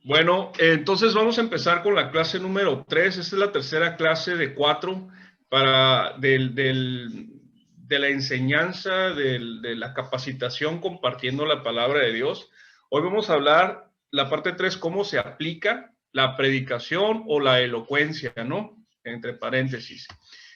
Bueno, entonces vamos a empezar con la clase número 3. Esta es la tercera clase de 4 de la enseñanza, de la capacitación compartiendo la palabra de Dios. Hoy vamos a hablar la parte 3, cómo se aplica la predicación o la elocuencia, ¿no? Entre paréntesis.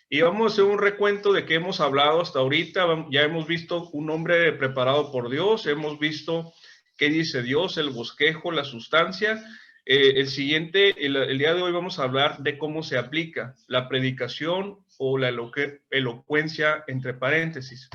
Y vamos a hacer un recuento de qué hemos hablado hasta ahorita. Ya hemos visto un hombre preparado por Dios, hemos visto qué dice Dios, el bosquejo, la sustancia. El día de hoy vamos a hablar de cómo se aplica la predicación o la elocuencia entre paréntesis.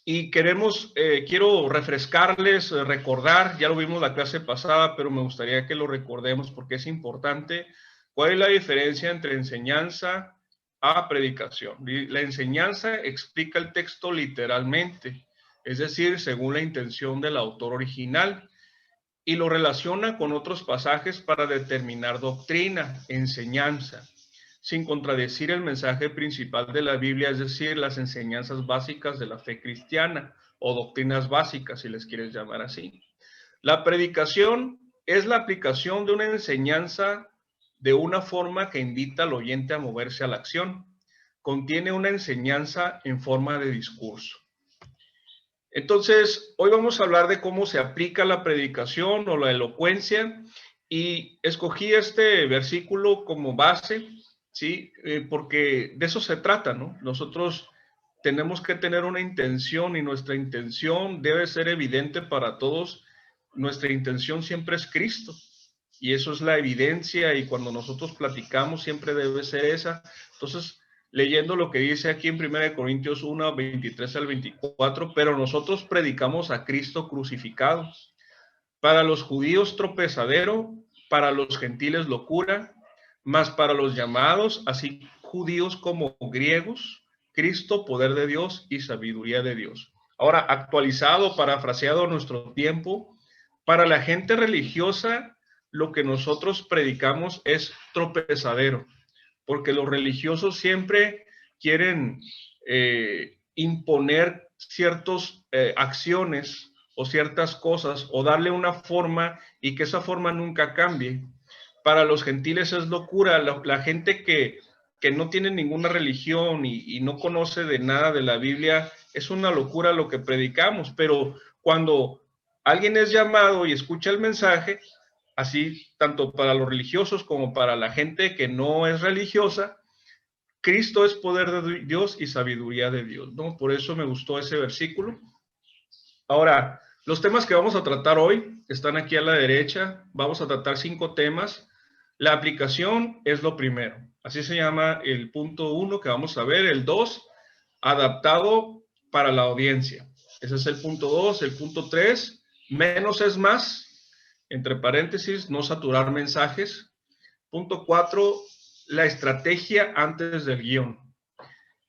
Y quiero refrescarles, recordar, ya lo vimos la clase pasada, pero me gustaría que lo recordemos porque es importante. ¿Cuál es la diferencia entre enseñanza a predicación? La enseñanza explica el texto literalmente, es decir, según la intención del autor original, y lo relaciona con otros pasajes para determinar doctrina, enseñanza, sin contradecir el mensaje principal de la Biblia, es decir, las enseñanzas básicas de la fe cristiana o doctrinas básicas, si les quieres llamar así. La predicación es la aplicación de una enseñanza de una forma que invita al oyente a moverse a la acción. Contiene una enseñanza en forma de discurso. Entonces, hoy vamos a hablar de cómo se aplica la predicación o la elocuencia, y escogí este versículo como base, ¿sí? Porque de eso se trata, ¿no? Nosotros tenemos que tener una intención y nuestra intención debe ser evidente para todos. Nuestra intención siempre es Cristo y eso es la evidencia, y cuando nosotros platicamos siempre debe ser esa. Entonces, leyendo lo que dice aquí en 1 Corintios 1, 23 al 24, pero nosotros predicamos a Cristo crucificado, para los judíos tropezadero, para los gentiles locura, mas para los llamados, así judíos como griegos, Cristo poder de Dios y sabiduría de Dios. Ahora, actualizado, parafraseado a nuestro tiempo, para la gente religiosa, lo que nosotros predicamos es tropezadero, porque los religiosos siempre quieren imponer ciertas acciones o ciertas cosas o darle una forma y que esa forma nunca cambie. Para los gentiles es locura. La gente que no tiene ninguna religión y no conoce de nada de la Biblia, es una locura lo que predicamos, pero cuando alguien es llamado y escucha el mensaje, así tanto para los religiosos como para la gente que no es religiosa, Cristo es poder de Dios y sabiduría de Dios, ¿no? Por eso me gustó ese versículo. Ahora, los temas que vamos a tratar hoy están aquí a la derecha. Vamos a tratar 5 temas. La aplicación es lo primero. Así se llama el punto 1 que vamos a ver. El 2, adaptado para la audiencia. Ese es el punto 2. El punto 3, menos es más. Entre paréntesis, no saturar mensajes. Punto 4, la estrategia antes del guión.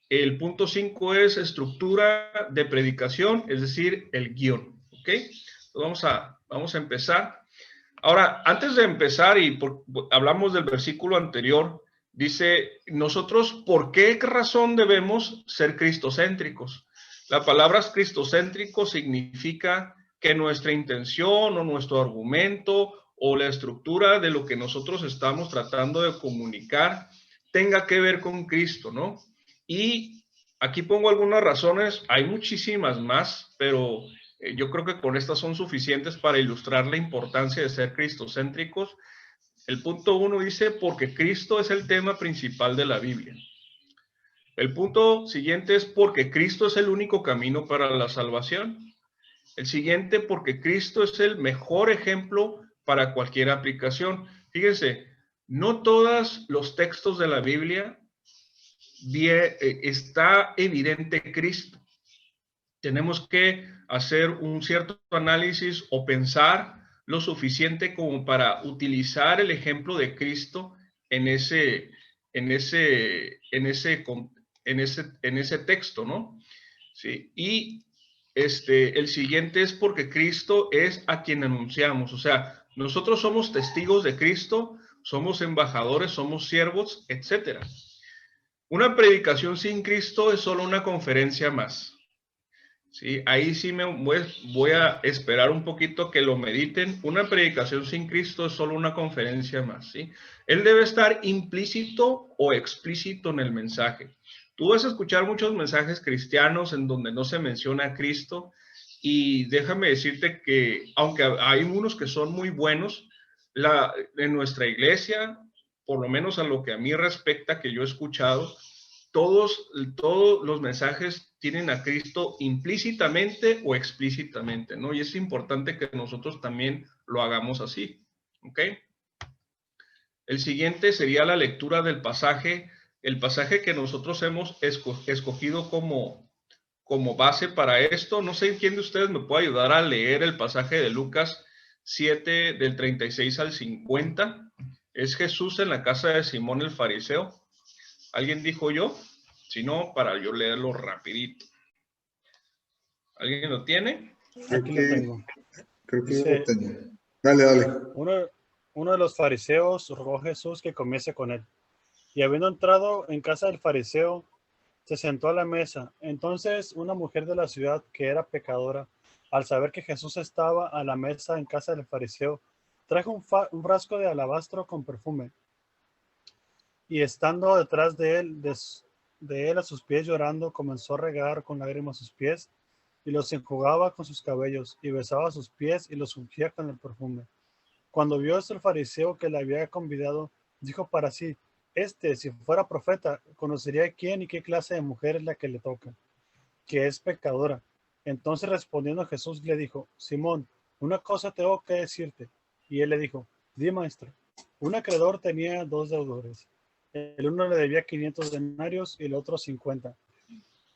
El punto 5 es estructura de predicación, es decir, el guión. ¿Ok? Entonces vamos a empezar. Ahora, antes de empezar, hablamos del versículo anterior, dice, nosotros, ¿por qué razón debemos ser cristocéntricos? La palabra cristocéntrico significa que nuestra intención o nuestro argumento o la estructura de lo que nosotros estamos tratando de comunicar tenga que ver con Cristo, ¿no? Y aquí pongo algunas razones, hay muchísimas más, pero yo creo que con estas son suficientes para ilustrar la importancia de ser cristocéntricos. El punto 1 dice, porque Cristo es el tema principal de la Biblia. El punto siguiente es porque Cristo es el único camino para la salvación. El siguiente, porque Cristo es el mejor ejemplo para cualquier aplicación. Fíjense, no todos los textos de la Biblia está evidente Cristo. Tenemos que hacer un cierto análisis o pensar lo suficiente como para utilizar el ejemplo de Cristo en ese texto, ¿no? Sí. Y el siguiente es porque Cristo es a quien anunciamos. O sea, nosotros somos testigos de Cristo, somos embajadores, somos siervos, etcétera. Una predicación sin Cristo es solo una conferencia más. Sí, ahí sí voy a esperar un poquito que lo mediten. Una predicación sin Cristo es solo una conferencia más, ¿sí? Él debe estar implícito o explícito en el mensaje. Tú vas a escuchar muchos mensajes cristianos en donde no se menciona a Cristo, y déjame decirte que aunque hay unos que son muy buenos, en nuestra iglesia, por lo menos a lo que a mí respecta, que yo he escuchado, todos los mensajes tienen a Cristo implícitamente o explícitamente, ¿no? Y es importante que nosotros también lo hagamos así, ¿ok? El siguiente sería la lectura del pasaje, el pasaje que nosotros hemos escogido como base para esto. No sé quién de ustedes me puede ayudar a leer el pasaje de Lucas 7 del 36 al 50. Es Jesús en la casa de Simón el fariseo. ¿Alguien dijo yo? Si no, para yo leerlo rapidito. ¿Alguien lo tiene? Aquí lo tengo. Creo que Dice, yo lo tengo. Dale. Uno de los fariseos rogó a Jesús que comiese con él. Y habiendo entrado en casa del fariseo, se sentó a la mesa. Entonces una mujer de la ciudad, que era pecadora, al saber que Jesús estaba a la mesa en casa del fariseo, trajo un frasco de alabastro con perfume. Y estando detrás de él a sus pies llorando, comenzó a regar con lágrimas sus pies y los enjugaba con sus cabellos y besaba sus pies y los ungía con el perfume. Cuando vio esto el fariseo que le había convidado, dijo para sí: si fuera profeta, conocería quién y qué clase de mujer es la que le toca, que es pecadora. Entonces respondiendo Jesús le dijo: Simón, una cosa tengo que decirte. Y él le dijo: Di, maestro. Un acreedor tenía 2 deudores. El uno le debía 500 denarios y el otro 50.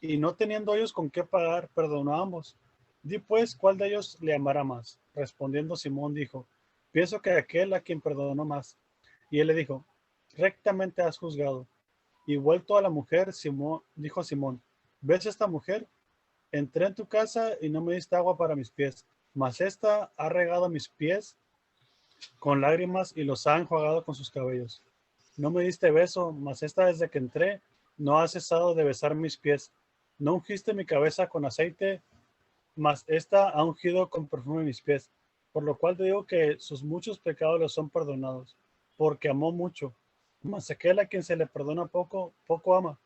Y no teniendo ellos con qué pagar, perdonó a ambos. Di pues, ¿cuál de ellos le amará más? Respondiendo Simón dijo: Pienso que aquel a quien perdonó más. Y él le dijo: Rectamente has juzgado. Y vuelto a la mujer, dijo Simón: ¿Ves esta mujer? Entré en tu casa y no me diste agua para mis pies, mas esta ha regado mis pies con lágrimas y los ha enjuagado con sus cabellos. No me diste beso, mas esta desde que entré no ha cesado de besar mis pies. No ungiste mi cabeza con aceite, mas esta ha ungido con perfume mis pies. Por lo cual te digo que sus muchos pecados les son perdonados, porque amó mucho. Mas aquel a quien se le perdona poco, poco ama.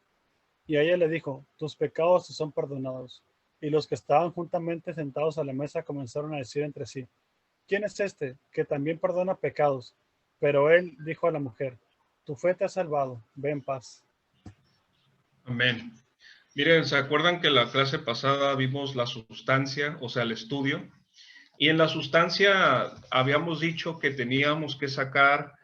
Y a ella le dijo: tus pecados te son perdonados. Y los que estaban juntamente sentados a la mesa comenzaron a decir entre sí: ¿quién es este que también perdona pecados? Pero él dijo a la mujer: tu fe te ha salvado, ve en paz. Amén. Miren, ¿se acuerdan que la clase pasada vimos la sustancia, o sea, el estudio? Y en la sustancia habíamos dicho que teníamos que sacar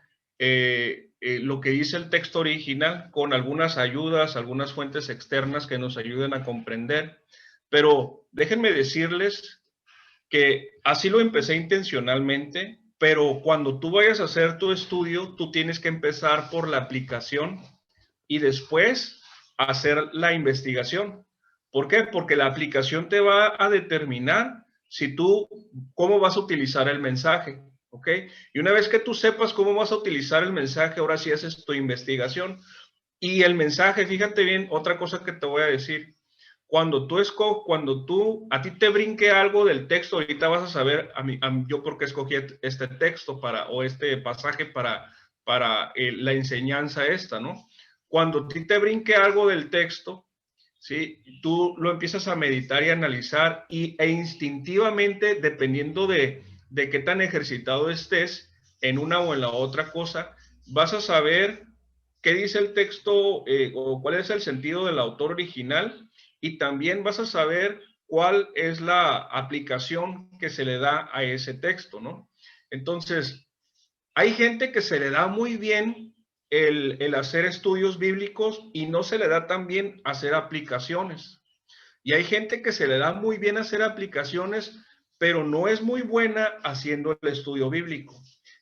lo que dice el texto original con algunas ayudas, algunas fuentes externas que nos ayuden a comprender. Pero déjenme decirles que así lo empecé intencionalmente, pero cuando tú vayas a hacer tu estudio, tú tienes que empezar por la aplicación y después hacer la investigación. ¿Por qué? Porque la aplicación te va a determinar cómo vas a utilizar el mensaje, ¿ok? Y una vez que tú sepas cómo vas a utilizar el mensaje, ahora sí haces tu investigación. Y el mensaje, fíjate bien, otra cosa que te voy a decir. Cuando a ti te brinque algo del texto, ahorita vas a saber yo por qué escogí este texto o este pasaje para la enseñanza esta, ¿no? Cuando a ti te brinque algo del texto, ¿sí? Tú lo empiezas a meditar y analizar e instintivamente, dependiendo de qué tan ejercitado estés en una o en la otra cosa, vas a saber qué dice el texto o cuál es el sentido del autor original, y también vas a saber cuál es la aplicación que se le da a ese texto, ¿no? Entonces, hay gente que se le da muy bien el hacer estudios bíblicos y no se le da tan bien hacer aplicaciones. Y hay gente que se le da muy bien hacer aplicaciones, pero no es muy buena haciendo el estudio bíblico.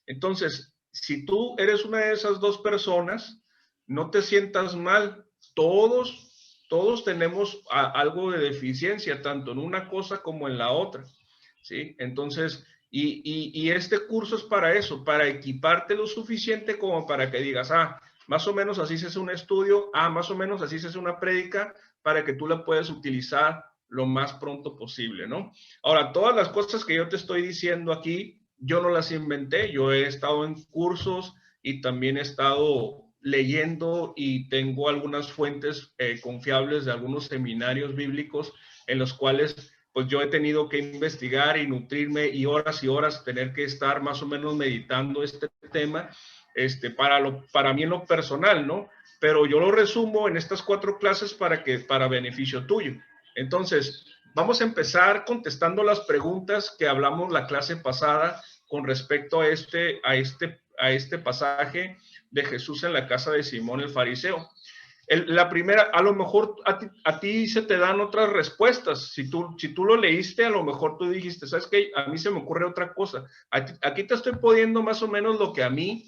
Entonces, si tú eres una de esas dos personas, no te sientas mal. Todos tenemos algo de deficiencia, tanto en una cosa como en la otra, ¿sí? Entonces, y este curso es para eso, para equiparte lo suficiente como para que digas, más o menos así se hace un estudio, más o menos así se hace una prédica, para que tú la puedas utilizar lo más pronto posible, ¿no? Ahora, todas las cosas que yo te estoy diciendo aquí, yo no las inventé, yo he estado en cursos y también he estado leyendo y tengo algunas fuentes confiables de algunos seminarios bíblicos en los cuales pues yo he tenido que investigar y nutrirme y horas tener que estar más o menos meditando este tema para mí en lo personal, ¿no? Pero yo lo resumo en estas 4 clases para beneficio tuyo. Entonces, vamos a empezar contestando las preguntas que hablamos la clase pasada con respecto a este pasaje de Jesús en la casa de Simón el fariseo. La primera, a lo mejor a ti se te dan otras respuestas. Si tú lo leíste, a lo mejor tú dijiste, ¿sabes qué? A mí se me ocurre otra cosa. Aquí te estoy poniendo más o menos lo que a mí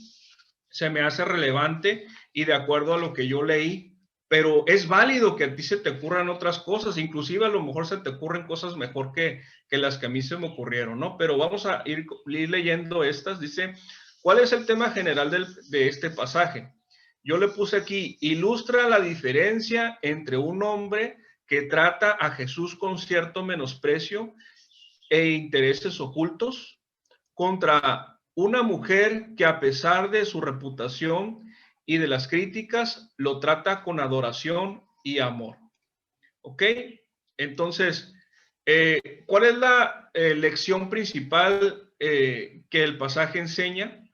se me hace relevante y de acuerdo a lo que yo leí, pero es válido que a ti se te ocurran otras cosas, inclusive a lo mejor se te ocurren cosas mejor que las que a mí se me ocurrieron, ¿no? Pero vamos a ir leyendo estas. Dice, ¿cuál es el tema general de este pasaje? Yo le puse aquí, ilustra la diferencia entre un hombre que trata a Jesús con cierto menosprecio e intereses ocultos contra una mujer que a pesar de su reputación y de las críticas, lo trata con adoración y amor. ¿Ok? Entonces, ¿cuál es la lección principal que el pasaje enseña?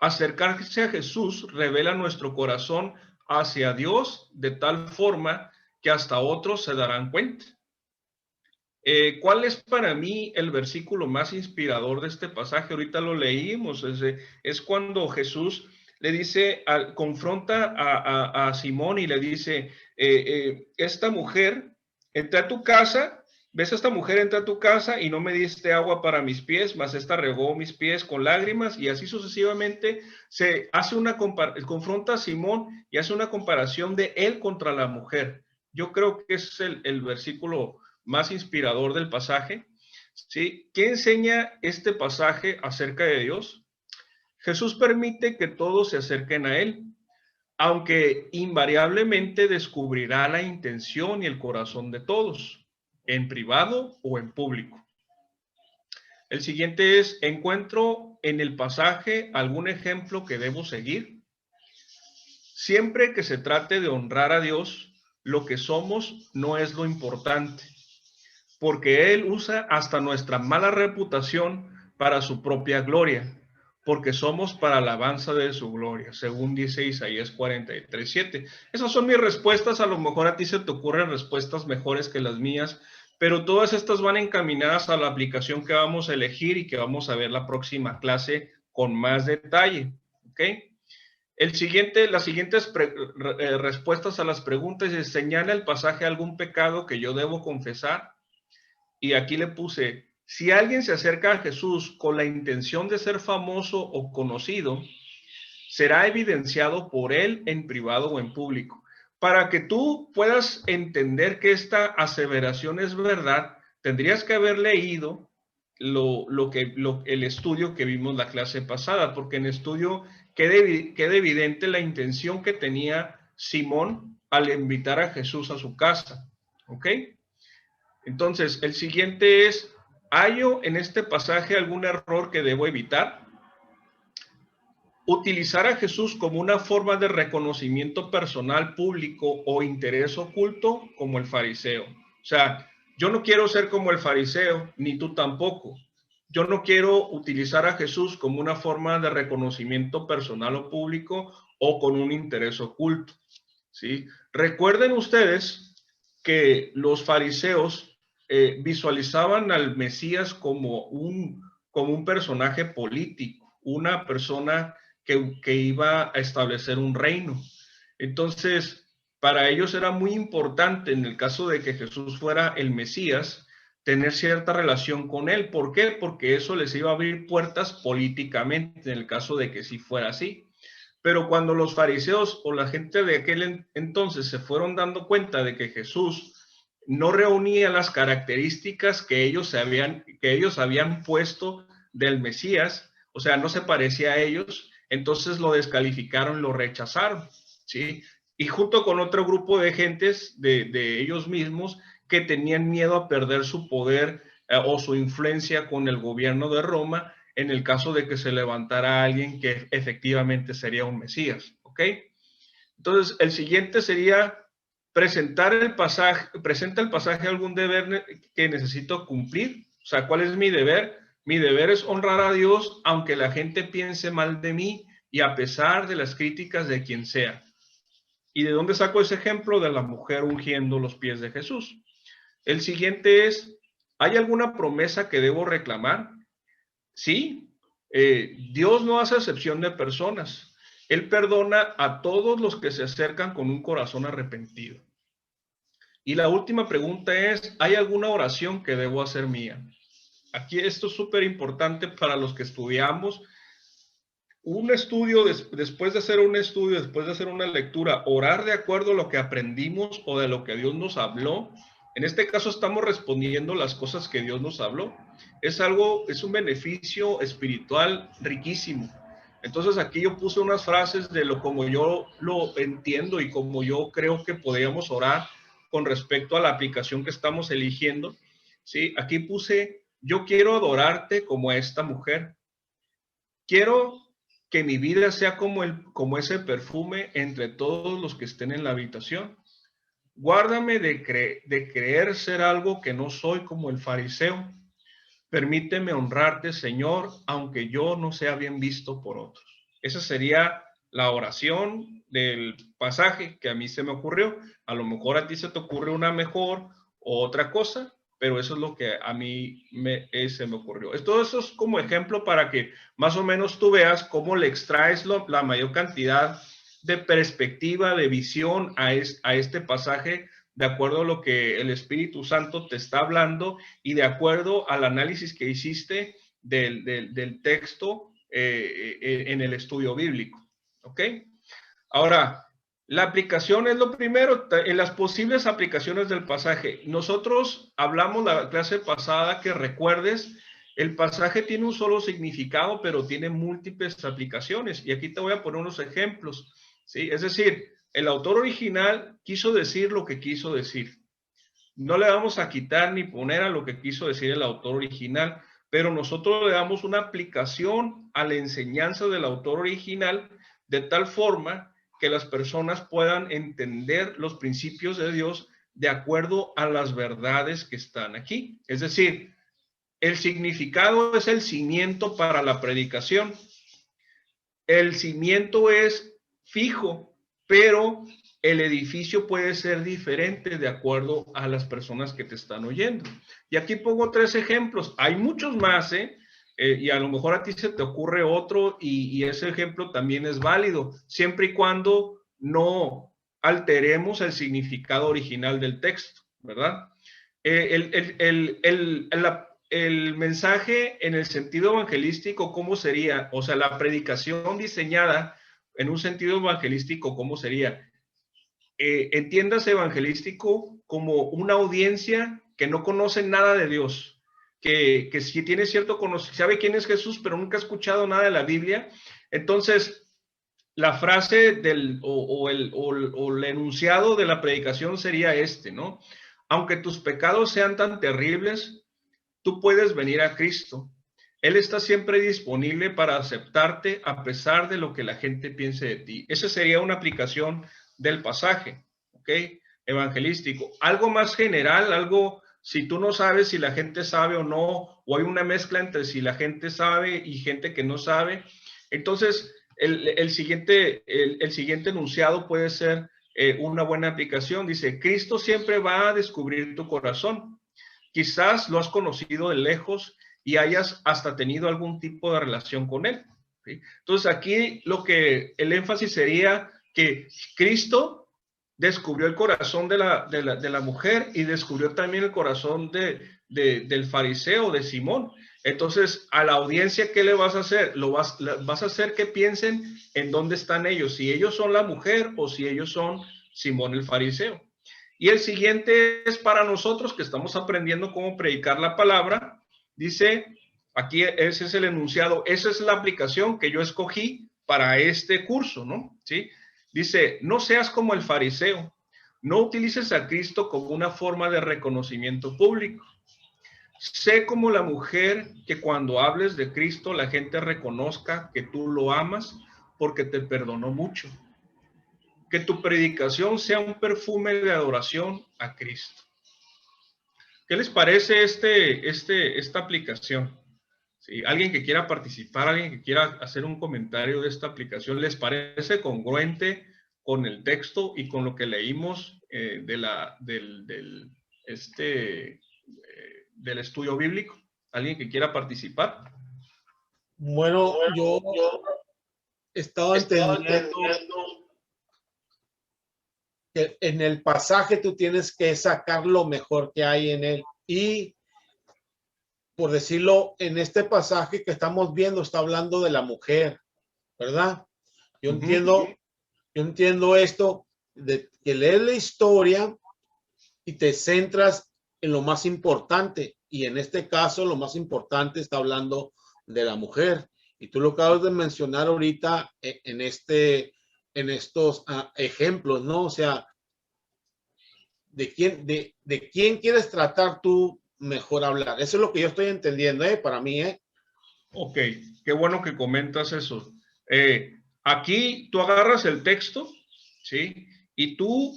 Acercarse a Jesús revela nuestro corazón hacia Dios de tal forma que hasta otros se darán cuenta. ¿Cuál es para mí el versículo más inspirador de este pasaje? Ahorita lo leímos, es cuando Jesús le dice, confronta a Simón y le dice, esta mujer, entré a tu casa, ves a esta mujer, entré a tu casa y no me diste agua para mis pies, mas esta regó mis pies con lágrimas, y así sucesivamente se hace confronta a Simón y hace una comparación de él contra la mujer. Yo creo que es el versículo más inspirador del pasaje, ¿sí? ¿Qué enseña este pasaje acerca de Dios? Jesús permite que todos se acerquen a Él, aunque invariablemente descubrirá la intención y el corazón de todos, en privado o en público. El siguiente es, ¿encuentro en el pasaje algún ejemplo que debo seguir? Siempre que se trate de honrar a Dios, lo que somos no es lo importante, porque Él usa hasta nuestra mala reputación para su propia gloria, porque somos para alabanza de su gloria, según dice Isaías 43:7. Esas son mis respuestas. A lo mejor a ti se te ocurren respuestas mejores que las mías, pero todas estas van encaminadas a la aplicación que vamos a elegir y que vamos a ver la próxima clase con más detalle. ¿Ok? Las siguientes respuestas a las preguntas es, ¿señala el pasaje algún pecado que yo debo confesar? Y aquí le puse, si alguien se acerca a Jesús con la intención de ser famoso o conocido, será evidenciado por él en privado o en público. Para que tú puedas entender que esta aseveración es verdad, tendrías que haber leído el estudio que vimos la clase pasada, porque en el estudio queda evidente la intención que tenía Simón al invitar a Jesús a su casa. ¿Ok? Entonces, el siguiente es, ¿hallo en este pasaje algún error que debo evitar? Utilizar a Jesús como una forma de reconocimiento personal público o interés oculto como el fariseo. O sea, yo no quiero ser como el fariseo, ni tú tampoco. Yo no quiero utilizar a Jesús como una forma de reconocimiento personal o público o con un interés oculto, ¿sí? Recuerden ustedes que los fariseos visualizaban al Mesías como un personaje político, una persona que iba a establecer un reino. Entonces, para ellos era muy importante, en el caso de que Jesús fuera el Mesías, tener cierta relación con él. ¿Por qué? Porque eso les iba a abrir puertas políticamente, en el caso de que sí fuera así. Pero cuando los fariseos o la gente de aquel entonces se fueron dando cuenta de que Jesús no reunía las características que ellos habían puesto del Mesías, o sea, no se parecía a ellos, entonces lo descalificaron, lo rechazaron, ¿sí? Y junto con otro grupo de gentes de ellos mismos que tenían miedo a perder su poder o su influencia con el gobierno de Roma en el caso de que se levantara alguien que efectivamente sería un Mesías, ¿ok? Entonces, el siguiente sería presentar el pasaje, presenta el pasaje algún deber que necesito cumplir. O sea, ¿cuál es mi deber? Mi deber es honrar a Dios aunque la gente piense mal de mí y a pesar de las críticas de quien sea. ¿Y de dónde saco ese ejemplo? De la mujer ungiendo los pies de Jesús. El siguiente es, ¿hay alguna promesa que debo reclamar? Sí, Dios no hace excepción de personas. Él perdona a todos los que se acercan con un corazón arrepentido. Y la última pregunta es, ¿hay alguna oración que debo hacer mía? Aquí esto es súper importante para los que estudiamos. Un estudio, después de hacer un estudio, después de hacer una lectura, orar de acuerdo a lo que aprendimos o de lo que Dios nos habló. En este caso estamos respondiendo las cosas que Dios nos habló. Es un beneficio espiritual riquísimo. Entonces aquí yo puse unas frases de como yo lo entiendo y como yo creo que podríamos orar con respecto a la aplicación que estamos eligiendo. ¿Sí? Aquí puse, yo quiero adorarte como a esta mujer. Quiero que mi vida sea como ese perfume entre todos los que estén en la habitación. Guárdame de creer ser algo que no soy como el fariseo. Permíteme honrarte, Señor, aunque yo no sea bien visto por otros. Esa sería la oración del pasaje que a mí se me ocurrió. A lo mejor a ti se te ocurre una mejor o otra cosa, pero eso es lo que a mí se me ocurrió. Todo eso es como ejemplo para que más o menos tú veas cómo le extraes la mayor cantidad de perspectiva, de visión a este pasaje, de acuerdo a lo que el Espíritu Santo te está hablando y de acuerdo al análisis que hiciste del texto en el estudio bíblico. ¿Ok? Ahora, la aplicación es lo primero, en las posibles aplicaciones del pasaje. Nosotros hablamos la clase pasada, que recuerdes, el pasaje tiene un solo significado, pero tiene múltiples aplicaciones. Y aquí te voy a poner unos ejemplos, ¿sí? Es decir, el autor original quiso decir lo que quiso decir. No le vamos a quitar ni poner a lo que quiso decir el autor original, pero nosotros le damos una aplicación a la enseñanza del autor original de tal forma que las personas puedan entender los principios de Dios de acuerdo a las verdades que están aquí. Es decir, el significado es el cimiento para la predicación. El cimiento es fijo, pero el edificio puede ser diferente de acuerdo a las personas que te están oyendo. Y aquí pongo 3 ejemplos. Hay muchos más, y a lo mejor a ti se te ocurre otro y ese ejemplo también es válido, siempre y cuando no alteremos el significado original del texto, ¿verdad? El mensaje en el sentido evangelístico, ¿cómo sería? O sea, la predicación diseñada en un sentido evangelístico, ¿cómo sería? Entiendas evangelístico como una audiencia que no conoce nada de Dios, que si tiene cierto conocimiento, sabe quién es Jesús, pero nunca ha escuchado nada de la Biblia. Entonces, la frase o el enunciado de la predicación sería ¿no? Aunque tus pecados sean tan terribles, tú puedes venir a Cristo. Él está siempre disponible para aceptarte a pesar de lo que la gente piense de ti. Esa sería una aplicación del pasaje, ¿ok? Evangelístico. Algo más general, algo, si tú no sabes si la gente sabe o no, o hay una mezcla entre si la gente sabe y gente que no sabe. Entonces, el siguiente enunciado puede ser una buena aplicación. Dice, Cristo siempre va a descubrir tu corazón. Quizás lo has conocido de lejos y hayas hasta tenido algún tipo de relación con él, ¿sí? Entonces aquí el énfasis sería que Cristo descubrió el corazón de la mujer y descubrió también el corazón del fariseo, de Simón. Entonces, a la audiencia, ¿qué le vas a hacer? Vas a hacer que piensen en dónde están ellos, si ellos son la mujer o si ellos son Simón el fariseo. Y el siguiente es para nosotros que estamos aprendiendo cómo predicar la palabra. Dice, aquí ese es el enunciado, esa es la aplicación que yo escogí para este curso, ¿no? ¿Sí? Dice, no seas como el fariseo. no utilices a Cristo como una forma de reconocimiento público. Sé como la mujer que cuando hables de Cristo la gente reconozca que tú lo amas porque te perdonó mucho. Que tu predicación sea un perfume de adoración a Cristo. ¿Qué les parece esta aplicación? ¿Sí? Alguien que quiera participar, alguien que quiera hacer un comentario de esta aplicación, ¿les parece congruente con el texto y con lo que leímos del estudio bíblico? ¿Alguien que quiera participar? Bueno, yo estaba entendiendo que en el pasaje tú tienes que sacar lo mejor que hay en él. Y, por decirlo, en este pasaje que estamos viendo está hablando de la mujer, ¿verdad? Yo entiendo esto, de que lees la historia y te centras en lo más importante. Y en este caso, lo más importante está hablando de la mujer. Y tú lo acabas de mencionar ahorita en estos ejemplos, ¿no? O sea, ¿de quién quieres tratar tú mejor hablar? Eso es lo que yo estoy entendiendo, para mí, Ok, qué bueno que comentas eso. Aquí tú agarras el texto, ¿sí? Y tú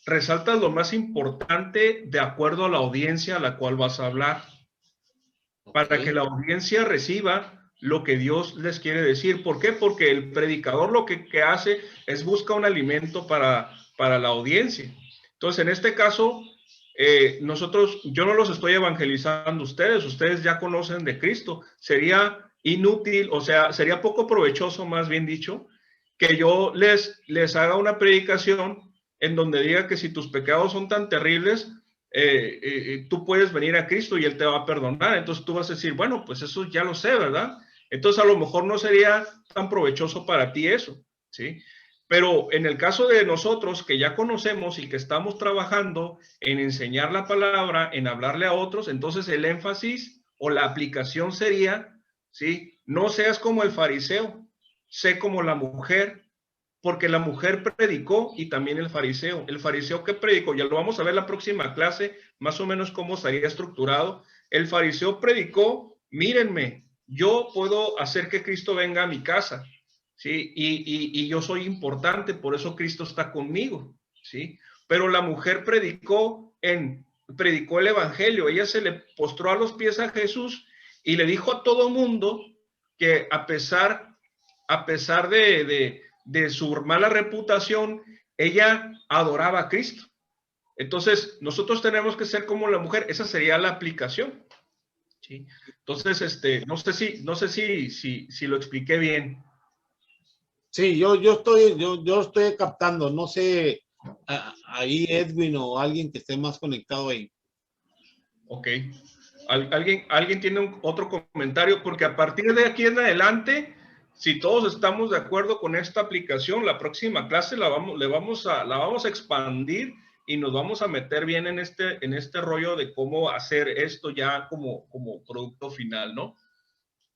resaltas lo más importante de acuerdo a la audiencia a la cual vas a hablar, para que la audiencia reciba lo que Dios les quiere decir. ¿Por qué? Porque el predicador lo que hace es busca un alimento para la audiencia. Entonces, en este caso, yo no los estoy evangelizando a ustedes ya conocen de Cristo. Sería inútil, o sea, sería poco provechoso, más bien dicho, que yo les haga una predicación en donde diga que si tus pecados son tan terribles, tú puedes venir a Cristo y Él te va a perdonar. Entonces tú vas a decir, bueno, pues eso ya lo sé, ¿verdad? Entonces a lo mejor no sería tan provechoso para ti eso, ¿sí? Pero en el caso de nosotros que ya conocemos y que estamos trabajando en enseñar la palabra, en hablarle a otros, entonces el énfasis o la aplicación sería, ¿sí? No seas como el fariseo, sé como la mujer, porque la mujer predicó y también el fariseo. El fariseo que predicó, ya lo vamos a ver la próxima clase, más o menos cómo estaría estructurado. El fariseo predicó, mírenme, yo puedo hacer que Cristo venga a mi casa, ¿sí? Y yo soy importante, por eso Cristo está conmigo, ¿sí? Pero la mujer predicó el evangelio, ella se le postró a los pies a Jesús y le dijo a todo mundo que a pesar de su mala reputación, ella adoraba a Cristo. Entonces, nosotros tenemos que ser como la mujer. Esa sería la aplicación, ¿sí? Entonces, no sé si lo expliqué bien. Sí, yo estoy captando, no sé, ahí Edwin o alguien que esté más conectado ahí. Ok. ¿Alguien tiene otro comentario? Porque a partir de aquí en adelante, si todos estamos de acuerdo con esta aplicación, la próxima clase la vamos a expandir y nos vamos a meter bien en este rollo de cómo hacer esto ya como producto final, ¿no?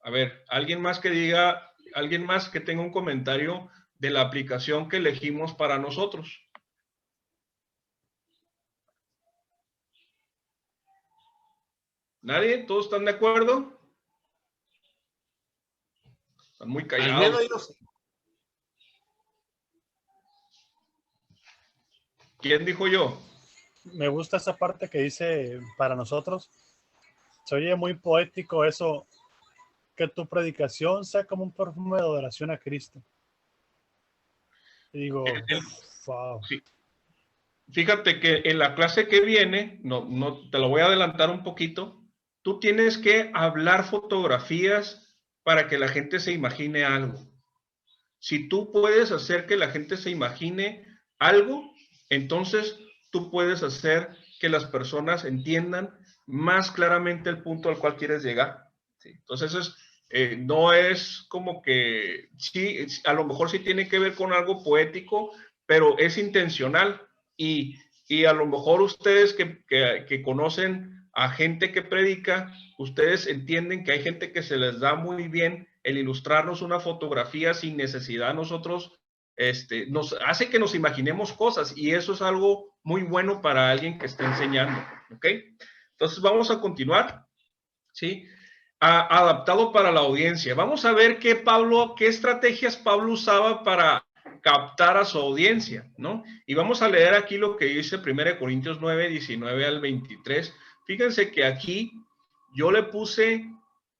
A ver, alguien más que tenga un comentario de la aplicación que elegimos para nosotros. ¿Nadie? ¿Todos están de acuerdo? Están muy callados. Al menos yo sé. ¿Quién dijo yo? Me gusta esa parte que dice para nosotros. Se oye muy poético eso, que tu predicación sea como un perfume de adoración a Cristo. Y digo, wow. Sí. Fíjate que en la clase que viene, no te lo voy a adelantar un poquito, tú tienes que hablar fotografías para que la gente se imagine algo. Si tú puedes hacer que la gente se imagine algo, entonces tú puedes hacer que las personas entiendan más claramente el punto al cual quieres llegar. ¿Sí? Entonces, no es como que, sí, a lo mejor sí tiene que ver con algo poético, pero es intencional y a lo mejor ustedes que conocen a gente que predica, ustedes entienden que hay gente que se les da muy bien el ilustrarnos una fotografía sin necesidad nosotros nos hace que nos imaginemos cosas y eso es algo muy bueno para alguien que está enseñando, ¿ok? Entonces vamos a continuar, ¿sí? Adaptado para la audiencia. Vamos a ver qué estrategias Pablo usaba para captar a su audiencia, ¿no? Y vamos a leer aquí lo que dice 1 Corintios 9, 19 al 23. Fíjense que aquí yo le puse,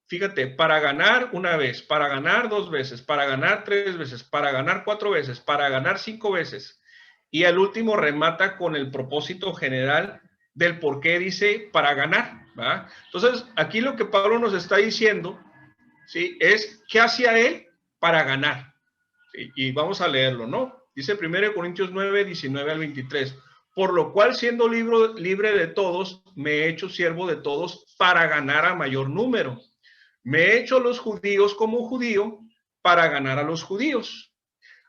fíjate, para ganar una vez, para ganar 2 veces, para ganar 3 veces, para ganar 4 veces, para ganar 5 veces. Y al último remata con el propósito general del por qué dice para ganar, ¿verdad? Entonces, aquí lo que Pablo nos está diciendo, ¿sí? Es qué hacía él para ganar. ¿Sí? Y vamos a leerlo, ¿no? Dice 1 Corintios 9, 19 al 23. Por lo cual, siendo libre de todos, me he hecho siervo de todos para ganar a mayor número. Me he hecho a los judíos como judío para ganar a los judíos.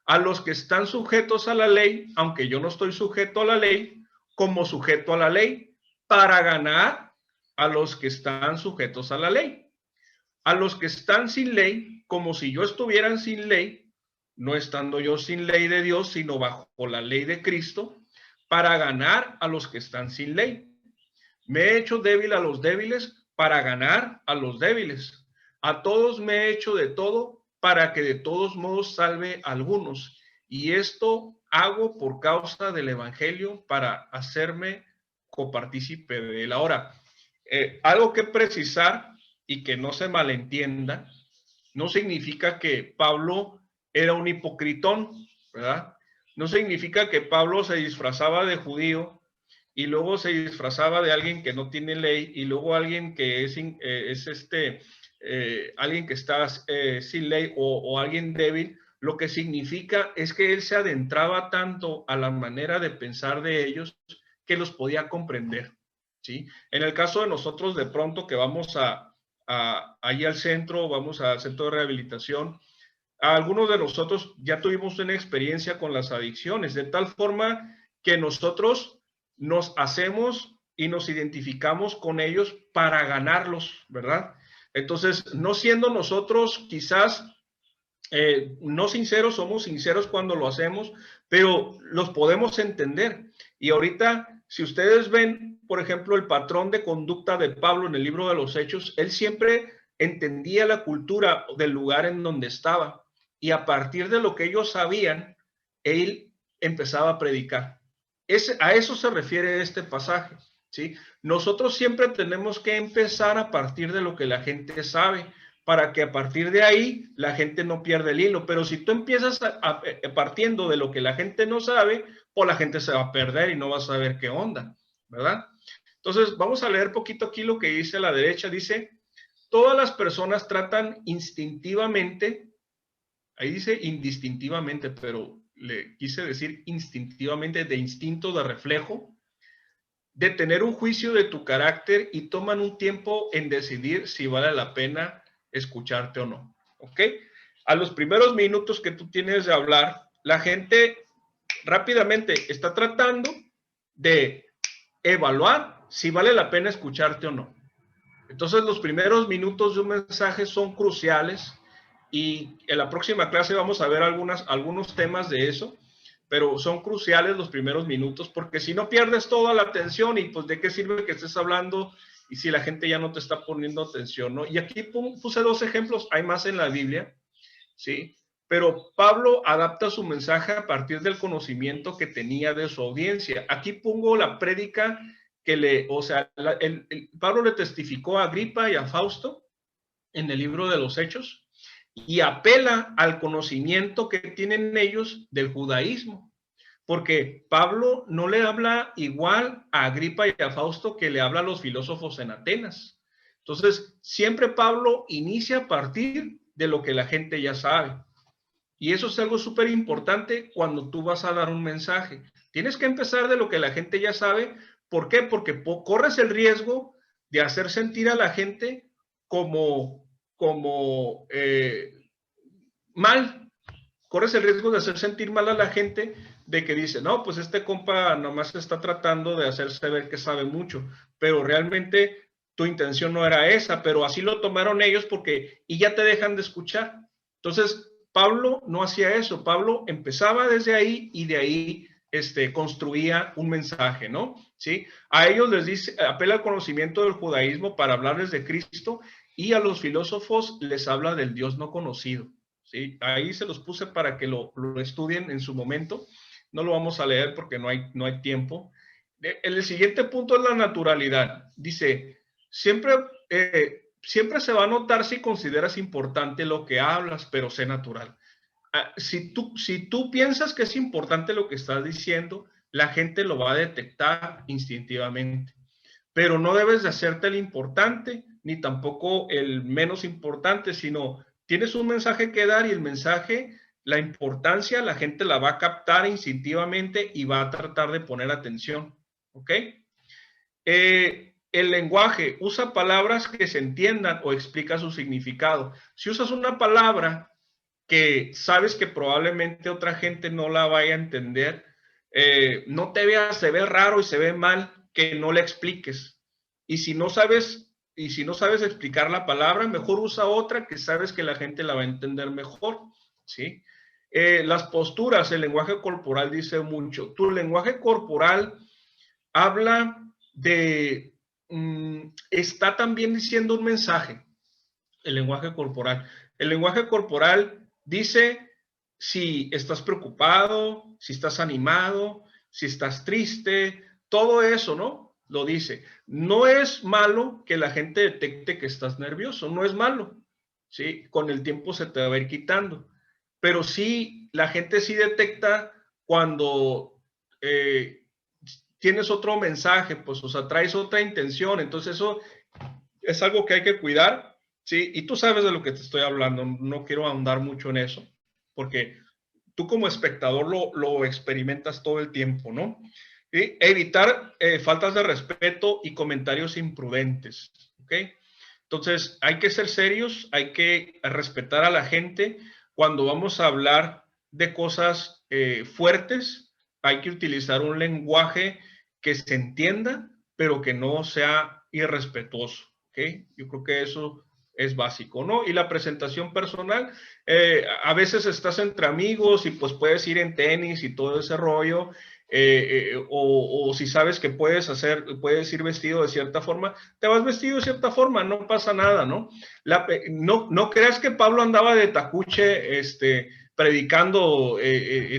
A los que están sujetos a la ley, aunque yo no estoy sujeto a la ley, como sujeto a la ley, para ganar a los que están sujetos a la ley. A los que están sin ley, como si yo estuviera sin ley, no estando yo sin ley de Dios, sino bajo la ley de Cristo, para ganar a los que están sin ley. Me he hecho débil a los débiles para ganar a los débiles. A todos me he hecho de todo para que de todos modos salve a algunos. Y esto hago por causa del evangelio para hacerme copartícipe de él. Ahora, algo que precisar y que no se malentienda, no significa que Pablo era un hipocritón, ¿verdad? No significa que Pablo se disfrazaba de judío y luego se disfrazaba de alguien que no tiene ley y luego alguien que alguien que está sin ley o alguien débil. Lo que significa es que él se adentraba tanto a la manera de pensar de ellos que los podía comprender, ¿sí? En el caso de nosotros, de pronto que vamos ahí al centro, vamos al centro de rehabilitación, algunos de nosotros ya tuvimos una experiencia con las adicciones, de tal forma que nosotros nos hacemos y nos identificamos con ellos para ganarlos, ¿verdad? Entonces, no siendo nosotros quizás no sinceros, somos sinceros cuando lo hacemos, pero los podemos entender. Y ahorita, si ustedes ven, por ejemplo, el patrón de conducta de Pablo en el libro de los Hechos, él siempre entendía la cultura del lugar en donde estaba. Y a partir de lo que ellos sabían, él empezaba a predicar. A eso se refiere este pasaje, ¿sí? Nosotros siempre tenemos que empezar a partir de lo que la gente sabe, para que a partir de ahí la gente no pierda el hilo. Pero si tú empiezas partiendo de lo que la gente no sabe, pues la gente se va a perder y no va a saber qué onda, ¿verdad? Entonces, vamos a leer poquito aquí lo que dice a la derecha. Dice, todas las personas tratan instintivamente, ahí dice indistintivamente, pero le quise decir instintivamente, de instinto, de reflejo, de tener un juicio de tu carácter y toman un tiempo en decidir si vale la pena escucharte o no, ¿ok? A los primeros minutos que tú tienes de hablar, la gente rápidamente está tratando de evaluar si vale la pena escucharte o no. Entonces, los primeros minutos de un mensaje son cruciales y en la próxima clase vamos a ver algunos temas de eso, pero son cruciales los primeros minutos porque si no pierdes toda la atención y pues de qué sirve que estés hablando y si la gente ya no te está poniendo atención, ¿no? Y aquí puse 2 ejemplos, hay más en la Biblia, ¿sí? Pero Pablo adapta su mensaje a partir del conocimiento que tenía de su audiencia. Aquí pongo la prédica que Pablo le testificó a Agripa y a Fausto en el libro de los Hechos y apela al conocimiento que tienen ellos del judaísmo. Porque Pablo no le habla igual a Agripa y a Fausto que le habla a los filósofos en Atenas. Entonces, siempre Pablo inicia a partir de lo que la gente ya sabe. Y eso es algo súper importante cuando tú vas a dar un mensaje. Tienes que empezar de lo que la gente ya sabe. ¿Por qué? Porque corres el riesgo de hacer sentir a la gente como mal. Corres el riesgo de hacer sentir mal a la gente de que dice, no, pues este compa nomás está tratando de hacerse ver que sabe mucho, pero realmente tu intención no era esa, pero así lo tomaron ellos y ya te dejan de escuchar. Entonces, Pablo no hacía eso. Pablo empezaba desde ahí y de ahí construía un mensaje, ¿no? ¿Sí? A ellos les dice, apela al conocimiento del judaísmo para hablarles de Cristo, y a los filósofos les habla del Dios no conocido, ¿sí? Ahí se los puse para que lo estudien en su momento. No lo vamos a leer porque no hay tiempo. El siguiente punto es la naturalidad. Dice, siempre se va a notar si consideras importante lo que hablas, pero sé natural. Si tú piensas que es importante lo que estás diciendo, la gente lo va a detectar instintivamente. Pero no debes de hacerte el importante, ni tampoco el menos importante, sino tienes un mensaje que dar, y el mensaje, la importancia, la gente la va a captar instintivamente y va a tratar de poner atención. ¿Ok? El lenguaje usa palabras que se entiendan o explica su significado. Si usas una palabra que sabes que probablemente otra gente no la vaya a entender, no te veas, se ve raro y se ve mal que no le expliques. Y si no sabes explicar la palabra, mejor usa otra que sabes que la gente la va a entender mejor, ¿sí? Las posturas, el lenguaje corporal dice mucho. Tu lenguaje corporal habla de, está también diciendo un mensaje, el lenguaje corporal. El lenguaje corporal dice si estás preocupado, si estás animado, si estás triste, todo eso, ¿no? Lo dice. No es malo que la gente detecte que estás nervioso, no es malo, ¿sí? Con el tiempo se te va a ir quitando. Pero sí, la gente sí detecta cuando tienes otro mensaje, pues, o sea, traes otra intención. Entonces eso es algo que hay que cuidar, ¿sí? Y tú sabes de lo que te estoy hablando, no quiero ahondar mucho en eso, porque tú como espectador lo experimentas todo el tiempo, ¿no? ¿Sí? Evitar faltas de respeto y comentarios imprudentes, ¿ok? Entonces, hay que ser serios, hay que respetar a la gente. Cuando vamos a hablar de cosas fuertes, hay que utilizar un lenguaje que se entienda, pero que no sea irrespetuoso, ¿ok? Yo creo que eso es básico, ¿no? Y la presentación personal, a veces estás entre amigos y pues puedes ir en tenis y todo ese rollo, o si sabes que puedes ir vestido de cierta forma, te vas vestido de cierta forma, no pasa nada, ¿no? No creas que Pablo andaba de tacuche, predicando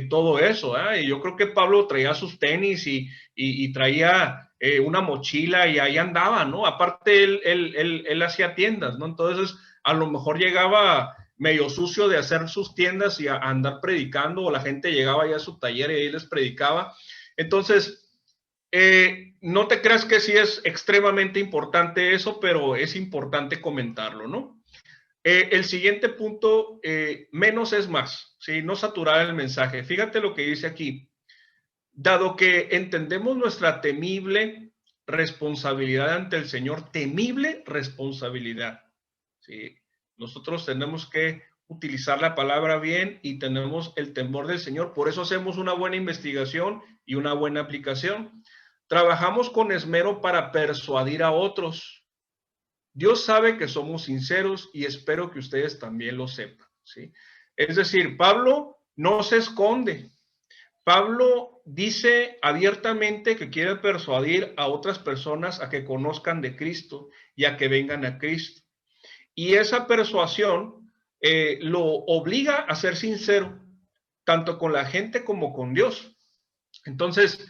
todo eso, ¿eh? Y yo creo que Pablo traía sus tenis y traía una mochila y ahí andaba, ¿no? Aparte él hacía tiendas, ¿no? Entonces a lo mejor llegaba medio sucio de hacer sus tiendas y a andar predicando, o la gente llegaba ya a su taller y ahí les predicaba. Entonces, no te creas que sí es extremadamente importante eso, pero es importante comentarlo, ¿no? El siguiente punto, menos es más, ¿sí? No saturar el mensaje. Fíjate lo que dice aquí. Dado que entendemos nuestra temible responsabilidad ante el Señor, temible responsabilidad, ¿sí? Nosotros tenemos que utilizar la palabra bien y tenemos el temor del Señor. Por eso hacemos una buena investigación y una buena aplicación. Trabajamos con esmero para persuadir a otros. Dios sabe que somos sinceros y espero que ustedes también lo sepan, ¿sí? Es decir, Pablo no se esconde. Pablo dice abiertamente que quiere persuadir a otras personas a que conozcan de Cristo y a que vengan a Cristo. Y esa persuasión lo obliga a ser sincero, tanto con la gente como con Dios. Entonces,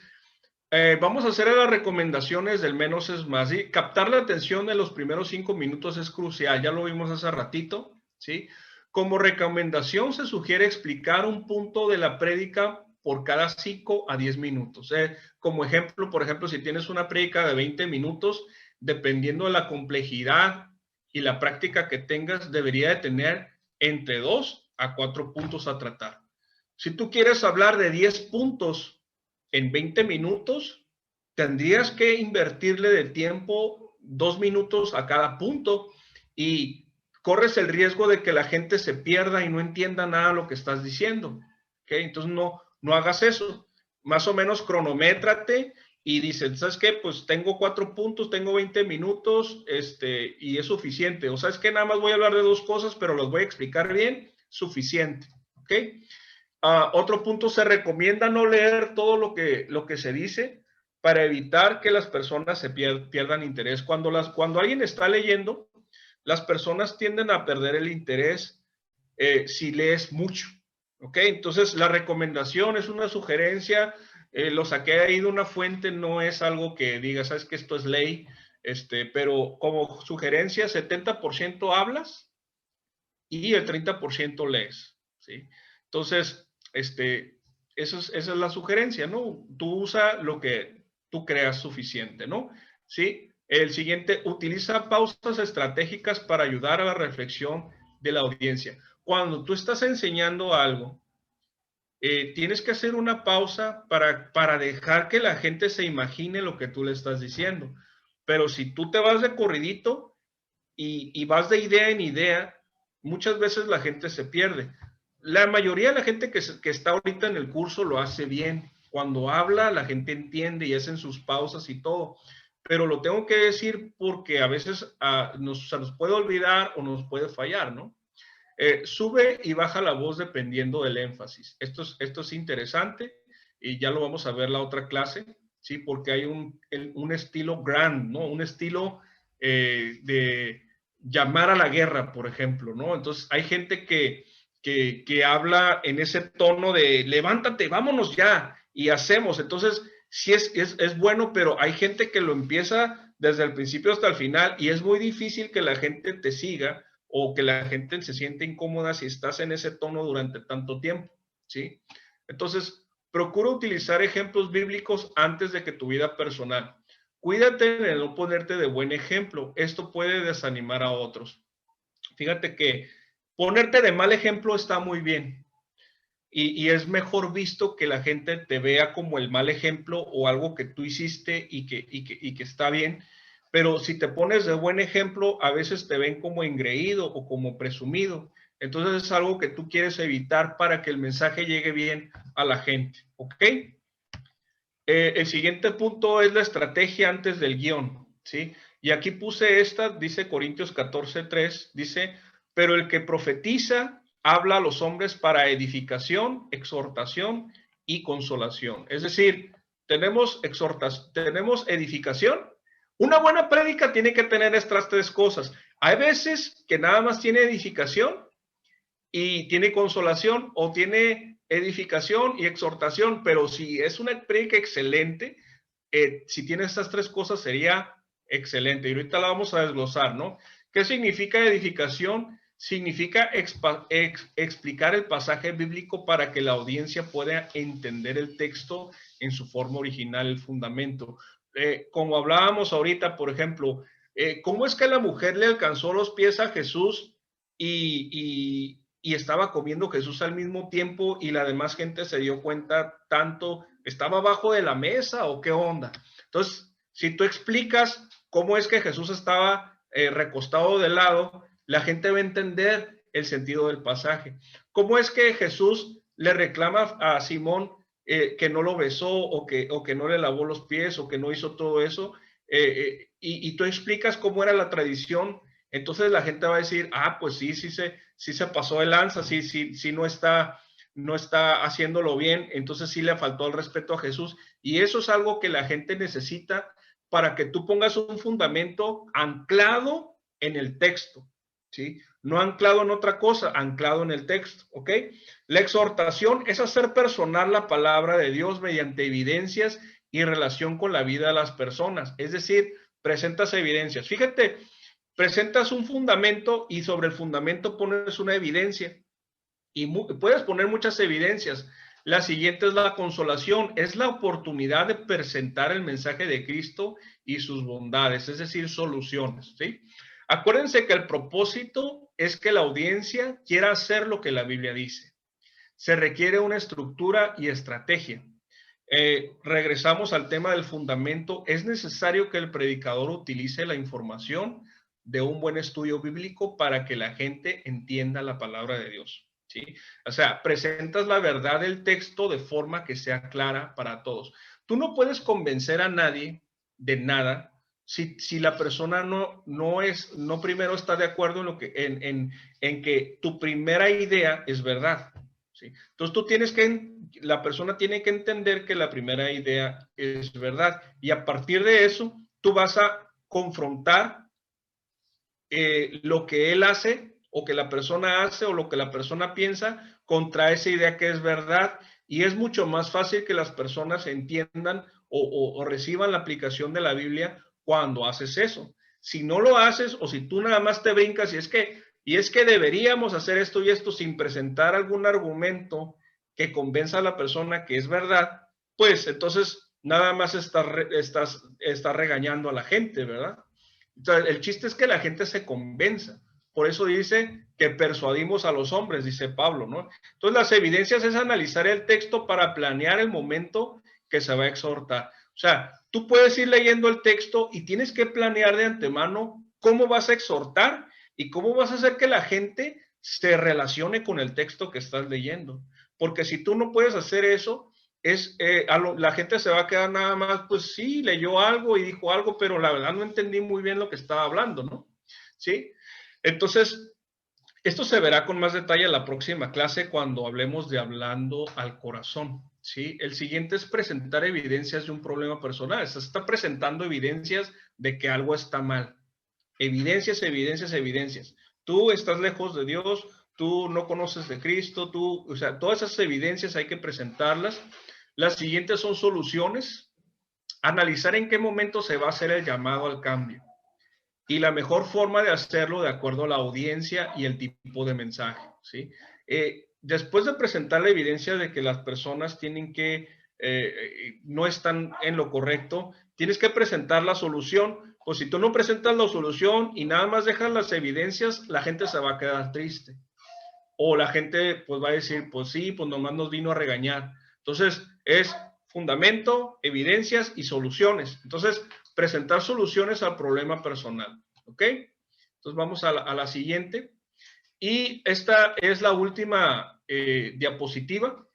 vamos a hacer las recomendaciones del menos es más, ¿sí? Captar la atención de los primeros 5 minutos es crucial, ya lo vimos hace ratito, ¿sí? Como recomendación se sugiere explicar un punto de la prédica por cada 5 a 10 minutos. Como ejemplo, por ejemplo, si tienes una prédica de 20 minutos, dependiendo de la complejidad y la práctica que tengas, debería de tener entre 2 a 4 puntos a tratar. Si tú quieres hablar de 10 puntos en 20 minutos, tendrías que invertirle de tiempo 2 minutos a cada punto y corres el riesgo de que la gente se pierda y no entienda nada de lo que estás diciendo. ¿Okay? Entonces no hagas eso. Más o menos cronométrate y dices, ¿sabes qué? Pues tengo 4 puntos, tengo 20 minutos, y es suficiente. O sabes que nada más voy a hablar de 2 cosas, pero las voy a explicar bien, suficiente. ¿ok? Otro punto, se recomienda no leer todo lo que se dice para evitar que las personas se pierdan interés. Cuando alguien está leyendo, las personas tienden a perder el interés si lees mucho, ¿ok? Entonces, la recomendación es una sugerencia, lo saqué ahí de una fuente, no es algo que diga, sabes que esto es ley, pero como sugerencia, 70% hablas y el 30% lees, ¿sí? Entonces, esa es la sugerencia, ¿no? Tú usa lo que tú creas suficiente, ¿no? ¿Sí? El siguiente, utiliza pausas estratégicas para ayudar a la reflexión de la audiencia. Cuando tú estás enseñando algo, tienes que hacer una pausa para dejar que la gente se imagine lo que tú le estás diciendo. Pero si tú te vas de corridito y vas de idea en idea, muchas veces la gente se pierde. La mayoría de la gente que está ahorita en el curso lo hace bien. Cuando habla, la gente entiende y hacen sus pausas y todo. Pero lo tengo que decir porque a veces se nos puede olvidar o nos puede fallar, ¿no? Sube y baja la voz dependiendo del énfasis. Esto es interesante y ya lo vamos a ver la otra clase, ¿sí? Porque hay un estilo grand, ¿no? Un estilo de llamar a la guerra, por ejemplo, ¿no? Entonces, hay gente que habla en ese tono de levántate, vámonos ya, y hacemos. Entonces, sí es bueno, pero hay gente que lo empieza desde el principio hasta el final y es muy difícil que la gente te siga o que la gente se siente incómoda si estás en ese tono durante tanto tiempo, ¿sí? Entonces, procura utilizar ejemplos bíblicos antes de que tu vida personal. Cuídate de no ponerte de buen ejemplo. Esto puede desanimar a otros. Fíjate que ponerte de mal ejemplo está muy bien. Y es mejor visto que la gente te vea como el mal ejemplo o algo que tú hiciste y que está bien. Pero si te pones de buen ejemplo, a veces te ven como engreído o como presumido. Entonces es algo que tú quieres evitar para que el mensaje llegue bien a la gente. ¿Ok? El siguiente punto es la estrategia antes del guión. ¿Sí? Y aquí puse esta, dice Corintios 14:3, dice, pero el que profetiza habla a los hombres para edificación, exhortación y consolación. Es decir, tenemos edificación. Una buena prédica tiene que tener estas tres cosas. Hay veces que nada más tiene edificación y tiene consolación, o tiene edificación y exhortación, pero si es una prédica excelente, si tiene estas tres cosas sería excelente. Y ahorita la vamos a desglosar, ¿no? ¿Qué significa edificación? Significa explicar el pasaje bíblico para que la audiencia pueda entender el texto en su forma original, el fundamento. Como hablábamos ahorita, por ejemplo, ¿cómo es que la mujer le alcanzó los pies a Jesús y estaba comiendo Jesús al mismo tiempo y la demás gente se dio cuenta tanto? ¿Estaba abajo de la mesa o qué onda? Entonces, si tú explicas cómo es que Jesús estaba recostado de lado, la gente va a entender el sentido del pasaje. ¿Cómo es que Jesús le reclama a Simón que no lo besó o que no le lavó los pies o que no hizo todo eso? Y tú explicas cómo era la tradición, entonces la gente va a decir, pues sí se pasó de lanza, sí no está haciéndolo bien, entonces sí le faltó el respeto a Jesús. Y eso es algo que la gente necesita para que tú pongas un fundamento anclado en el texto, ¿sí? No anclado en otra cosa, anclado en el texto, ¿ok? La exhortación es hacer personal la palabra de Dios mediante evidencias y relación con la vida de las personas, es decir, presentas evidencias. Fíjate, presentas un fundamento y sobre el fundamento pones una evidencia y puedes poner muchas evidencias. La siguiente es la consolación, es la oportunidad de presentar el mensaje de Cristo y sus bondades, es decir, soluciones, ¿sí? Acuérdense que el propósito es que la audiencia quiera hacer lo que la Biblia dice. Se requiere una estructura y estrategia. Regresamos al tema del fundamento. Es necesario que el predicador utilice la información de un buen estudio bíblico para que la gente entienda la palabra de Dios, ¿sí? O sea, presentas la verdad del texto de forma que sea clara para todos. Tú no puedes convencer a nadie de nada si la persona no primero está de acuerdo en que tu primera idea es verdad, ¿sí? Entonces la persona tiene que entender que la primera idea es verdad y a partir de eso tú vas a confrontar lo que él hace o que la persona hace o lo que la persona piensa contra esa idea que es verdad y es mucho más fácil que las personas entiendan o reciban la aplicación de la Biblia cuando haces eso. Si no lo haces o si tú nada más te brincas y es que deberíamos hacer esto y esto sin presentar algún argumento que convenza a la persona que es verdad, pues entonces nada más estás regañando a la gente, ¿verdad? Entonces, el chiste es que la gente se convenza. Por eso dice que persuadimos a los hombres, dice Pablo, ¿no? Entonces, las evidencias es analizar el texto para planear el momento que se va a exhortar. O sea, tú puedes ir leyendo el texto y tienes que planear de antemano cómo vas a exhortar y cómo vas a hacer que la gente se relacione con el texto que estás leyendo. Porque si tú no puedes hacer eso, la gente se va a quedar nada más, pues sí, leyó algo y dijo algo, pero la verdad no entendí muy bien lo que estaba hablando, ¿no? ¿Sí? Entonces, esto se verá con más detalle en la próxima clase cuando hablemos de hablando al corazón, ¿sí? El siguiente es presentar evidencias de un problema personal. Se está presentando evidencias de que algo está mal. Evidencias, evidencias, evidencias. Tú estás lejos de Dios, tú no conoces de Cristo, o sea, todas esas evidencias hay que presentarlas. Las siguientes son soluciones. Analizar en qué momento se va a hacer el llamado al cambio y la mejor forma de hacerlo de acuerdo a la audiencia y el tipo de mensaje, ¿sí? Después de presentar la evidencia de que las personas no están en lo correcto, tienes que presentar la solución. Pues si tú no presentas la solución y nada más dejas las evidencias, la gente se va a quedar triste. O la gente pues va a decir, pues sí, pues nomás nos vino a regañar. Entonces, es fundamento, evidencias y soluciones. Entonces, presentar soluciones al problema personal. ¿Ok? Entonces, vamos a la siguiente. Y esta es la última diapositiva.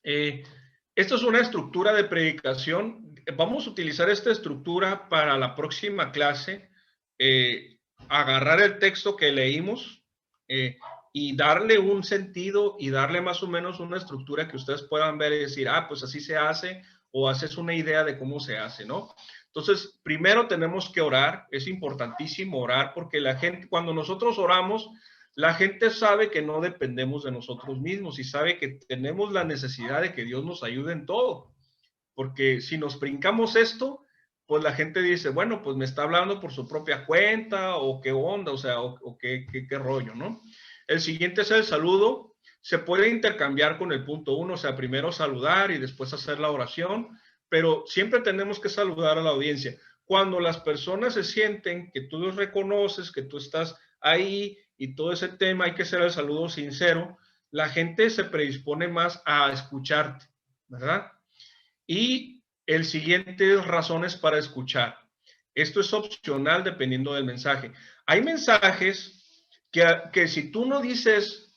Esto es una estructura de predicación. Vamos a utilizar esta estructura para la próxima clase. Agarrar el texto que leímos y darle un sentido y darle más o menos una estructura que ustedes puedan ver y decir, ah, pues así se hace, o haces una idea de cómo se hace, ¿no? Entonces, primero tenemos que orar. Es importantísimo orar porque la gente, cuando nosotros oramos, la gente sabe que no dependemos de nosotros mismos y sabe que tenemos la necesidad de que Dios nos ayude en todo. Porque si nos brincamos esto, pues la gente dice, bueno, pues me está hablando por su propia cuenta o qué onda, o sea, o qué rollo, ¿no? El siguiente es el saludo. Se puede intercambiar con el punto 1, o sea, primero saludar y después hacer la oración, pero siempre tenemos que saludar a la audiencia. Cuando las personas se sienten que tú los reconoces, que tú estás ahí y todo ese tema, hay que hacer el saludo sincero, la gente se predispone más a escucharte, ¿verdad? Y el siguiente es razones para escuchar. Esto es opcional dependiendo del mensaje. Hay mensajes que si tú no dices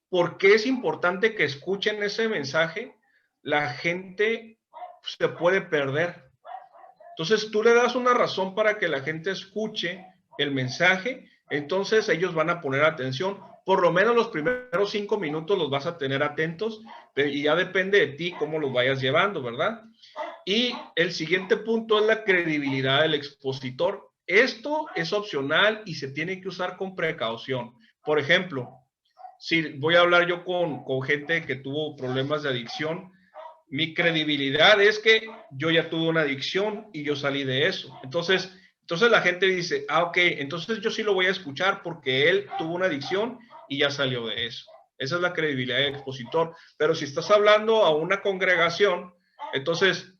por qué es importante que escuchen ese mensaje, la gente se puede perder. Entonces tú le das una razón para que la gente escuche el mensaje, entonces ellos van a poner atención. Por lo menos los primeros 5 minutos los vas a tener atentos y ya depende de ti cómo los vayas llevando, ¿verdad? Y el siguiente punto es la credibilidad del expositor. Esto es opcional y se tiene que usar con precaución. Por ejemplo, si voy a hablar yo con gente que tuvo problemas de adicción, mi credibilidad es que yo ya tuve una adicción y yo salí de eso. Entonces la gente dice, ah, ok, entonces yo sí lo voy a escuchar porque él tuvo una adicción y ya salió de eso. Esa es la credibilidad del expositor. Pero si estás hablando a una congregación, entonces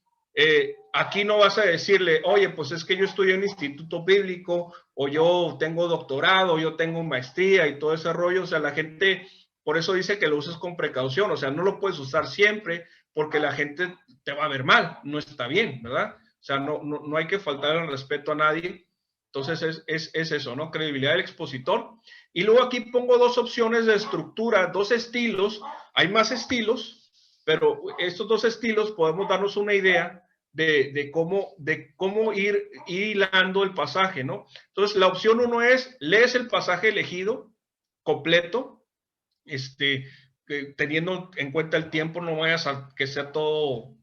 aquí no vas a decirle, oye, pues es que yo estudié en instituto bíblico, o yo tengo doctorado, o yo tengo maestría y todo ese rollo. O sea, la gente, por eso dice que lo uses con precaución. O sea, no lo puedes usar siempre porque la gente te va a ver mal. No está bien, ¿verdad? O sea, no hay que faltar el respeto a nadie. Entonces es eso, ¿no? Credibilidad del expositor. Y luego aquí pongo 2 opciones de estructura, 2 estilos. Hay más estilos, pero estos 2 estilos podemos darnos una idea de cómo ir hilando el pasaje, ¿no? Entonces, la opción 1 es, lees el pasaje elegido completo, teniendo en cuenta el tiempo, no vayas a que sea todo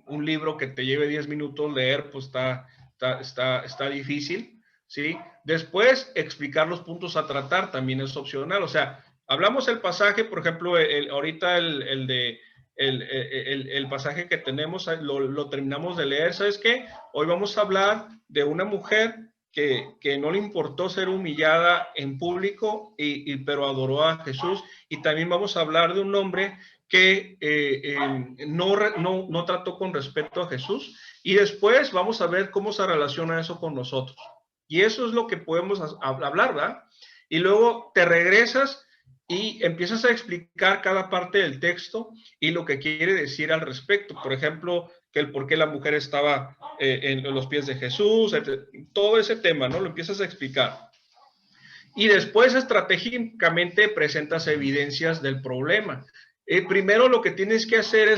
un libro que te lleve 10 minutos leer, pues está difícil, ¿sí? Después, explicar los puntos a tratar también es opcional. O sea, hablamos el pasaje, por ejemplo, ahorita el pasaje que tenemos, lo terminamos de leer. ¿Sabes qué? Hoy vamos a hablar de una mujer que no le importó ser humillada en público, pero adoró a Jesús. Y también vamos a hablar de un hombre que no trató con respeto a Jesús. Y después vamos a ver cómo se relaciona eso con nosotros. Y eso es lo que podemos hablar, ¿verdad? Y luego te regresas y empiezas a explicar cada parte del texto y lo que quiere decir al respecto. Por ejemplo, que el por qué la mujer estaba en los pies de Jesús, todo ese tema, ¿no? Lo empiezas a explicar. Y después estratégicamente presentas evidencias del problema. Primero lo que tienes que hacer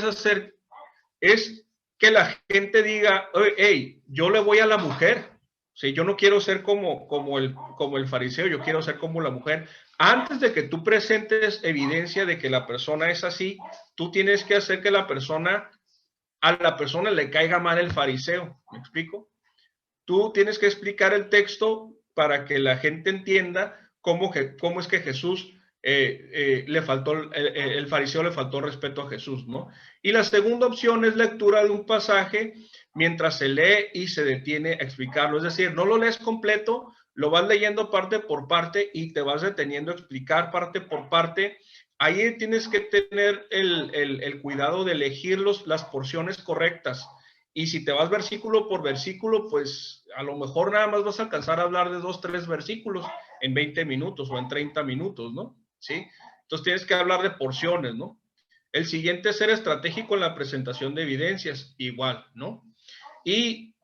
es que la gente diga, hey, yo le voy a la mujer. Sí, yo no quiero ser como el fariseo, yo quiero ser como la mujer. Antes de que tú presentes evidencia de que la persona es así, tú tienes que hacer que a la persona le caiga mal el fariseo. ¿Me explico? Tú tienes que explicar el texto para que la gente entienda cómo es que Jesús el fariseo le faltó respeto a Jesús, ¿no? Y la segunda opción es lectura de un pasaje mientras se lee y se detiene a explicarlo. Es decir, no lo lees completo, lo vas leyendo parte por parte y te vas deteniendo a explicar parte por parte. Ahí tienes que tener el cuidado de elegir las porciones correctas. Y si te vas versículo por versículo, pues a lo mejor nada más vas a alcanzar a hablar de 2, 3 versículos en 20 minutos o en 30 minutos, ¿no? ¿Sí? Entonces tienes que hablar de porciones, ¿no? El siguiente es ser estratégico en la presentación de evidencias, igual, ¿no? Y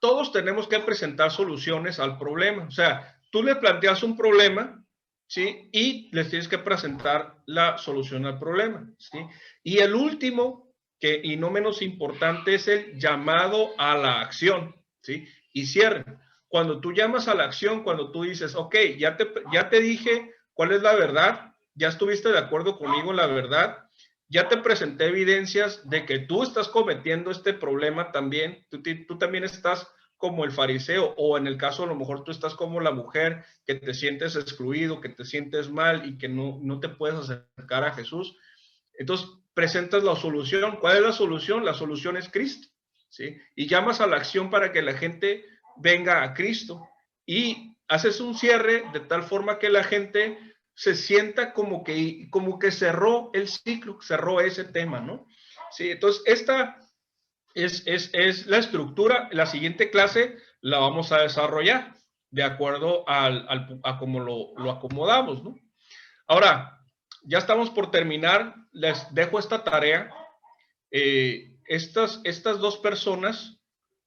todos tenemos que presentar soluciones al problema. O sea, tú le planteas un problema, ¿sí? Y les tienes que presentar la solución al problema, ¿sí? Y el último, y no menos importante, es el llamado a la acción, ¿sí? Y cierre. Cuando tú llamas a la acción, cuando tú dices, ok, ya te dije cuál es la verdad, ya estuviste de acuerdo conmigo en la verdad, ya te presenté evidencias de que tú estás cometiendo este problema también, tú también estás como el fariseo, o en el caso a lo mejor tú estás como la mujer, que te sientes excluido, que te sientes mal y que no te puedes acercar a Jesús. Entonces presentas la solución. ¿Cuál es la solución? La solución es Cristo, ¿sí? Y llamas a la acción para que la gente venga a Cristo y haces un cierre de tal forma que la gente se sienta como que cerró el ciclo, cerró ese tema, ¿no? Sí, entonces esta es la estructura. La siguiente clase la vamos a desarrollar de acuerdo a cómo lo acomodamos, ¿no? Ahora, ya estamos por terminar. Les dejo esta tarea. Estas dos personas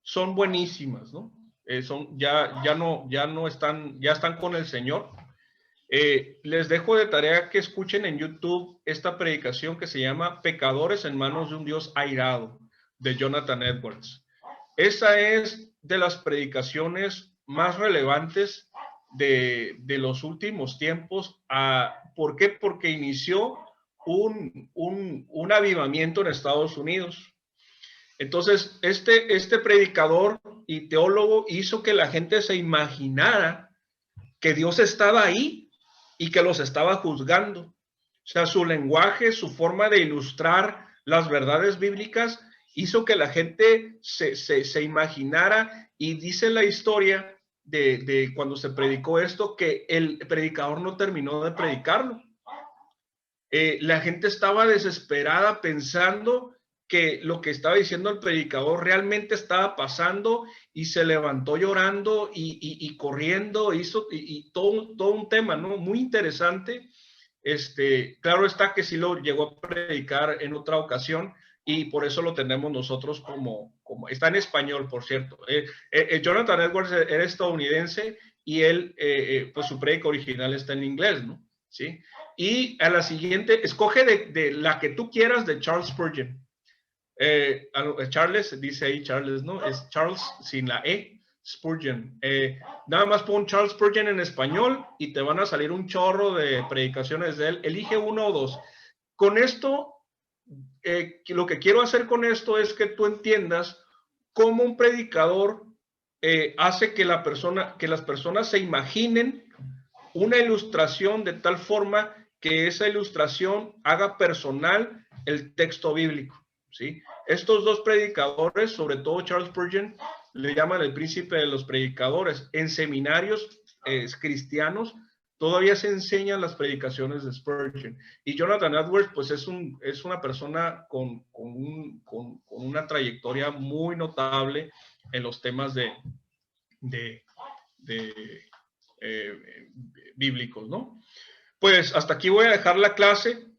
son buenísimas, ¿no? Ya están con el Señor. Les dejo de tarea que escuchen en YouTube esta predicación que se llama Pecadores en manos de un Dios airado, de Jonathan Edwards. Esa es de las predicaciones más relevantes de los últimos tiempos. ¿Por qué? Porque inició un avivamiento en Estados Unidos. Entonces, este predicador y teólogo hizo que la gente se imaginara que Dios estaba ahí y que los estaba juzgando. O sea, su lenguaje, su forma de ilustrar las verdades bíblicas hizo que la gente se imaginara, y dice la historia de cuando se predicó esto, que el predicador no terminó de predicarlo. La gente estaba desesperada pensando que lo que estaba diciendo el predicador realmente estaba pasando, y se levantó llorando y corriendo, hizo todo un tema, ¿no? Muy interesante. Claro está que sí lo llegó a predicar en otra ocasión, y por eso lo tenemos nosotros como está en español, por cierto. Jonathan Edwards era estadounidense, y él, pues su prédica original está en inglés, ¿no? ¿Sí? Y a la siguiente, escoge de la que tú quieras de Charles Spurgeon. Charles, dice ahí Charles, ¿no? Es Charles sin la E. Spurgeon. Nada más pon Charles Spurgeon en español y te van a salir un chorro de predicaciones de él. Elige uno o dos. Con esto, lo que quiero hacer con esto es que tú entiendas cómo un predicador hace que las personas se imaginen una ilustración de tal forma que esa ilustración haga personal el texto bíblico, ¿sí? Estos dos predicadores, sobre todo Charles Spurgeon, le llaman el príncipe de los predicadores. En seminarios cristianos todavía se enseñan las predicaciones de Spurgeon. Y Jonathan Edwards, pues es una persona con una trayectoria muy notable en los temas bíblicos, ¿no? Pues hasta aquí voy a dejar la clase.